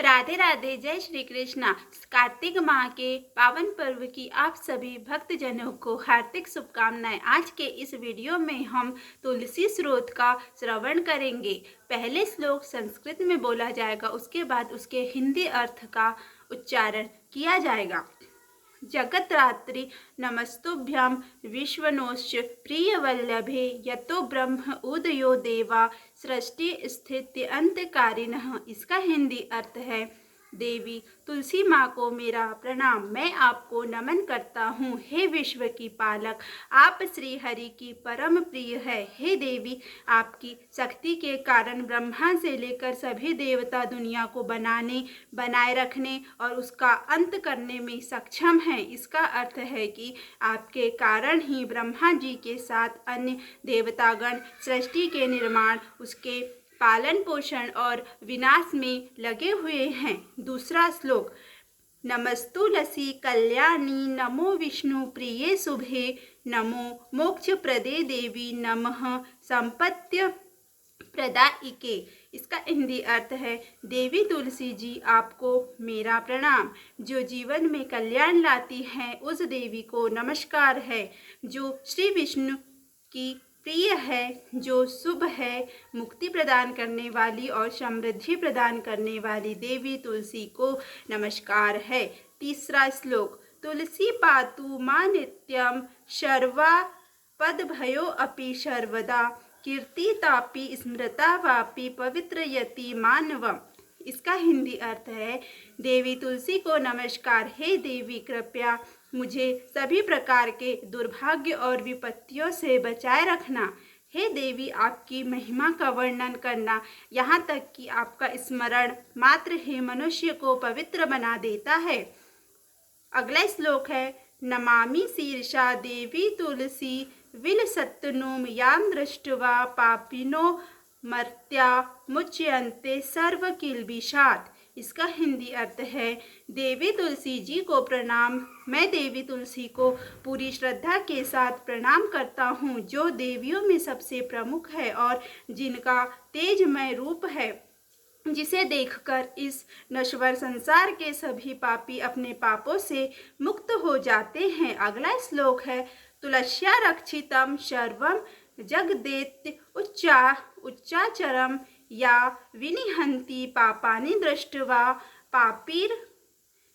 राधे राधे। जय श्री कृष्णा। कार्तिक माह के पावन पर्व की आप सभी भक्तजनों को हार्दिक शुभकामनाएं। आज के इस वीडियो में हम तुलसी स्रोत का श्रवण करेंगे। पहले श्लोक संस्कृत में बोला जाएगा, उसके बाद उसके हिंदी अर्थ का उच्चारण किया जाएगा। जगत्रात्रि नमस्तुभ्यं विश्वनोश्च प्रियवल्लभे यतो ब्रह्म उदयो देवा सृष्टि स्थिति अंतकारिणः। इसका हिंदी अर्थ है, देवी तुलसी माँ को मेरा प्रणाम। मैं आपको नमन करता हूँ। हे विश्व की पालक, आप श्री हरि की परम प्रिय है। हे देवी, आपकी शक्ति के कारण ब्रह्मा से लेकर सभी देवता दुनिया को बनाए रखने और उसका अंत करने में सक्षम हैं। इसका अर्थ है कि आपके कारण ही ब्रह्मा जी के साथ अन्य देवतागण सृष्टि के निर्माण, उसके पालन पोषण और विनाश में लगे हुए हैं। दूसरा श्लोक, नमस्तुलसी कल्याणी नमो विष्णु प्रिये शुभे नमो मोक्ष प्रदे देवी नमः संपत्ति प्रदायिके। इसका हिंदी अर्थ है, देवी तुलसी जी आपको मेरा प्रणाम। जो जीवन में कल्याण लाती है उस देवी को नमस्कार है। जो श्री विष्णु की प्रिय है, जो शुभ है, मुक्ति प्रदान करने वाली और समृद्धि प्रदान करने वाली देवी तुलसी को नमस्कार है। तीसरा श्लोक, तुलसी पातु मां नित्यं सर्वा पदभयो अपि सर्वदा कीर्तितापि स्मृता वापि पवित्रयति मानवम। इसका हिंदी अर्थ है, देवी तुलसी को नमस्कार। हे देवी, कृपया मुझे सभी प्रकार के दुर्भाग्य और विपत्तियों से बचाए रखना। हे देवी, आपकी महिमा का वर्णन करना, यहाँ तक कि आपका स्मरण मात्र ही मनुष्य को पवित्र बना देता है। अगला श्लोक है, नमामि शीर्षा देवी तुलसी विलसत्तनुम यां दृष्ट्वा पापिनो मर्त्या मुच्यन्ते सर्व किल्बिषात्। इसका हिंदी अर्थ है, देवी तुलसी जी को प्रणाम। मैं देवी तुलसी को पूरी श्रद्धा के साथ प्रणाम करता हूँ, जो देवियों में सबसे प्रमुख है और जिनका तेजमय रूप है, जिसे देखकर इस नश्वर संसार के सभी पापी अपने पापों से मुक्त हो जाते हैं। अगला श्लोक है, तुलस्या रक्षितम सर्वम जगदेत्य उच्चाचरम या विनिहंति पापानि दृष्ट्वा पापीर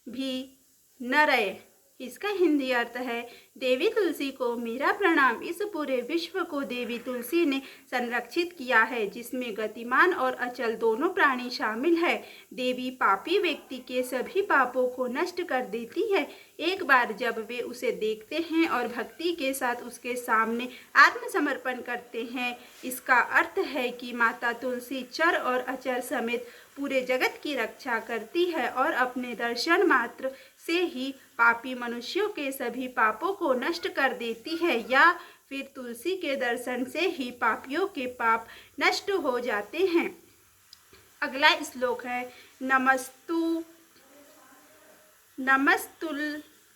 भी नरय। इसका हिंदी अर्थ है, देवी तुलसी को मेरा प्रणाम। इस पूरे विश्व को देवी तुलसी ने संरक्षित किया है, जिसमें गतिमान और अचल दोनों प्राणी शामिल है। देवी पापी व्यक्ति के सभी पापों को नष्ट कर देती है एक बार जब वे उसे देखते हैं और भक्ति के साथ उसके सामने आत्मसमर्पण करते हैं। इसका अर्थ है कि माता तुलसी चर और अचर समेत पूरे जगत की रक्षा करती है और अपने दर्शन मात्र से ही पापी मनुष्यों के सभी पापों को नष्ट कर देती है, या फिर तुलसी के दर्शन से ही पापियों के पाप नष्ट हो जाते हैं। अगला श्लोक है,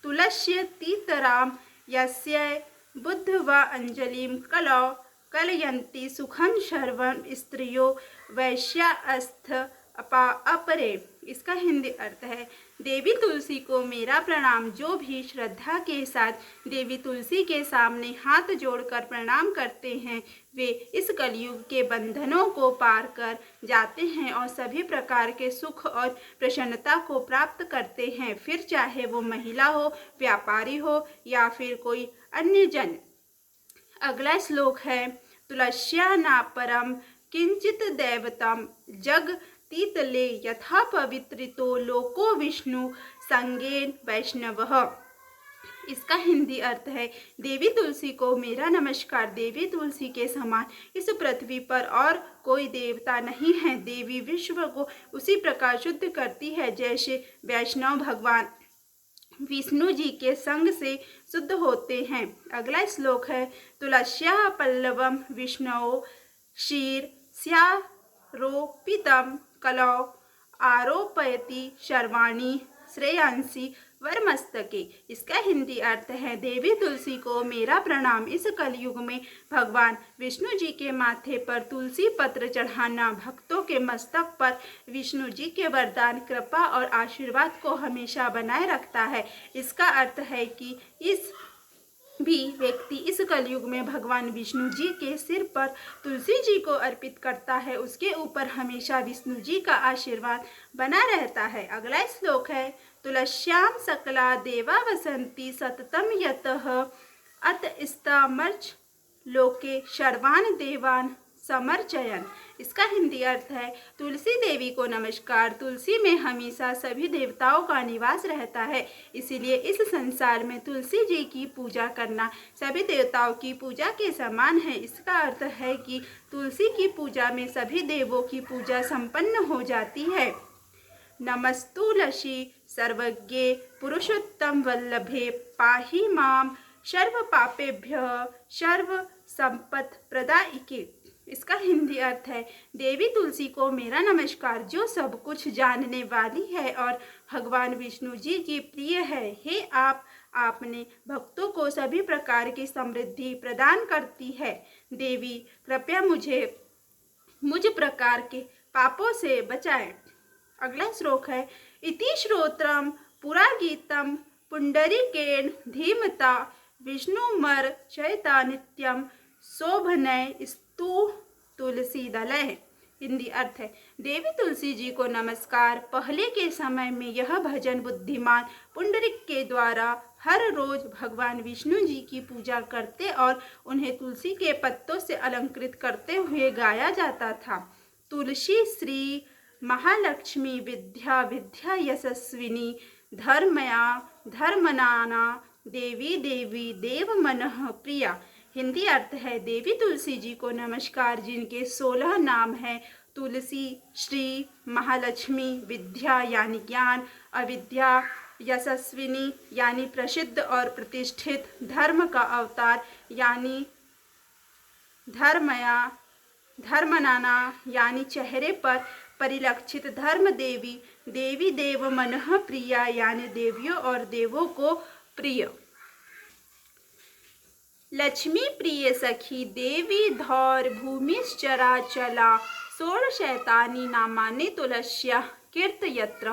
तुलस्यतीतराम यस्य बुद्ध्वा अंजलिं कलौ कलयन्ति सुखं सर्वं स्त्रियो वैश्यास्थ अपरे। इसका हिंदी अर्थ है, देवी तुलसी को मेरा प्रणाम। जो भी श्रद्धा के साथ देवी तुलसी के सामने हाथ जोड़कर प्रणाम करते हैं, वे इस कलयुग के बंधनों को पार कर जाते हैं और सभी प्रकार के सुख और प्रसन्नता को प्राप्त करते हैं, फिर चाहे वो महिला हो, व्यापारी हो या फिर कोई अन्य जन। अगला श्लोक है, तुलस्या न परम किंचित दैवतम जग तीतले यथा पवित्रितो लोको विष्णु संगेन वैष्णवः। इसका हिंदी अर्थ है, देवी तुलसी को मेरा नमस्कार। देवी तुलसी के समान इस पृथ्वी पर और कोई देवता नहीं है। देवी विश्व को उसी प्रकार शुद्ध करती है जैसे वैष्णव भगवान विष्णु जी के संग से शुद्ध होते हैं। अगला श्लोक है, तुलस्या पल्लवम विष्णु शीर स्यारोपितम कलौ आरोपयति सर्वाणि श्रेयांसी वरमस्तके। इसका हिंदी अर्थ है, देवी तुलसी को मेरा प्रणाम। इस कलयुग में भगवान विष्णु जी के माथे पर तुलसी पत्र चढ़ाना भक्तों के मस्तक पर विष्णु जी के वरदान, कृपा और आशीर्वाद को हमेशा बनाए रखता है। इसका अर्थ है कि इस भी व्यक्ति इस कलयुग में भगवान विष्णु जी के सिर पर तुलसी जी को अर्पित करता है, उसके ऊपर हमेशा विष्णु जी का आशीर्वाद बना रहता है। अगला श्लोक है, तुलस्याम सकला देवा वसंती सततम यतः अतस्तामर्च लोके सर्वान देवान समर्चयन। इसका हिंदी अर्थ है, तुलसी देवी को नमस्कार। तुलसी में हमेशा सभी देवताओं का निवास रहता है, इसीलिए इस संसार में तुलसी जी की पूजा करना सभी देवताओं की पूजा के समान है। इसका अर्थ है कि तुलसी की पूजा में सभी देवों की पूजा संपन्न हो जाती है। नमस्तुलसी सर्वज्ञे पुरुषोत्तम वल्लभे पाहि माम सर्व पापेभ्यः सर्व संपत् प्रदायिके। इसका हिंदी अर्थ है, देवी तुलसी को मेरा नमस्कार, जो सब कुछ जानने वाली है और भगवान विष्णु जी की प्रिय है। हे आपने भक्तों को सभी प्रकार की समृद्धि प्रदान करती है। देवी कृपया मुझ प्रकार के पापों से बचाए। अगला श्लोक है, इति श्रोत्रम पुरागीतम पुंडरीकेण धीमता विष्णुमर चैता नित्यम शोभनय स्तु तुलसी दलय। हिंदी अर्थ है, देवी तुलसी जी को नमस्कार। पहले के समय में यह भजन बुद्धिमान पुंडरीक के द्वारा हर रोज भगवान विष्णु जी की पूजा करते और उन्हें तुलसी के पत्तों से अलंकृत करते हुए गाया जाता था। तुलसी श्री महालक्ष्मी विद्या विद्या यशस्विनी धर्मया धर्मनाना देवी देवी देव मनः प्रिया। हिंदी अर्थ है, देवी तुलसी जी को नमस्कार, जिनके 16 नाम हैं। तुलसी श्री महालक्ष्मी, विद्या यानी ज्ञान, अविद्या, यशस्विनी यानी प्रसिद्ध और प्रतिष्ठित, धर्म का अवतार यानी धर्मया, धर्मनाना यानी चेहरे पर परिलक्षित, धर्म देवी, देवी देव मनः प्रिया यानी देवियों और देवों को प्रिय। लक्ष्मी प्रिय सखी देवी धौर भूमिश्चरा चला षोडशैतानि नामानि तुलस्या कीर्तयत्र।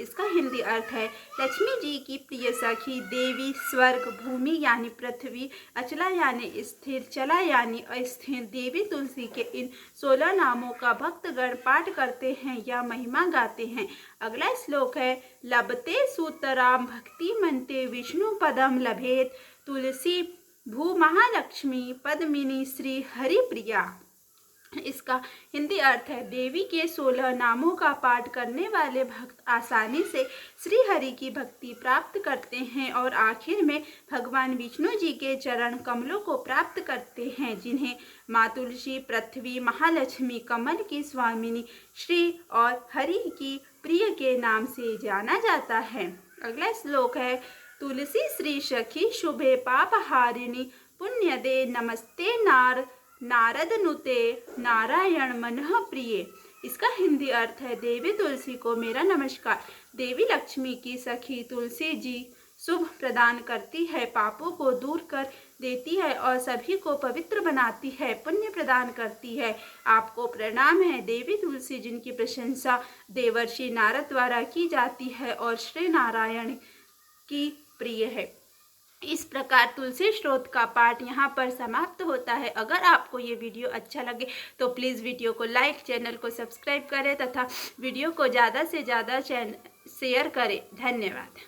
इसका हिंदी अर्थ है, लक्ष्मी जी की प्रिय सखी देवी स्वर्ग, भूमि यानी पृथ्वी, अचला यानी स्थिर, चला यानी अस्थिर देवी तुलसी के इन 16 नामों का भक्तगण पाठ करते हैं या महिमा गाते हैं। अगला श्लोक है, लभते सूतराम भक्ति मनते विष्णु पदम लभेत तुलसी भू महालक्ष्मी पद्मिनी श्री हरिप्रिया। इसका हिंदी अर्थ है, देवी के 16 नामों का पाठ करने वाले भक्त आसानी से श्री हरि की भक्ति प्राप्त करते हैं और आखिर में भगवान विष्णु जी के चरण कमलों को प्राप्त करते हैं, जिन्हें माँ तुलसी, पृथ्वी, महालक्ष्मी, कमल की स्वामिनी, श्री और हरि की प्रिय के नाम से जाना जाता है। अगला श्लोक है, तुलसी श्री सखी शुभे पापहारिणी पुण्यदे नमस्ते नारद नुते नारायण मनः प्रिय। इसका हिंदी अर्थ है, देवी तुलसी को मेरा नमस्कार। देवी लक्ष्मी की सखी तुलसी जी शुभ प्रदान करती है, पापों को दूर कर देती है और सभी को पवित्र बनाती है, पुण्य प्रदान करती है। आपको प्रणाम है। देवी तुलसी जिनकी प्रशंसा देवर्षि नारद द्वारा की जाती है और श्री नारायण की प्रिय है। इस प्रकार तुलसी स्त्रोत का पाठ यहाँ पर समाप्त होता है। अगर आपको ये वीडियो अच्छा लगे तो प्लीज़ वीडियो को लाइक, चैनल को सब्सक्राइब करें तथा वीडियो को ज़्यादा से ज़्यादा शेयर करें। धन्यवाद।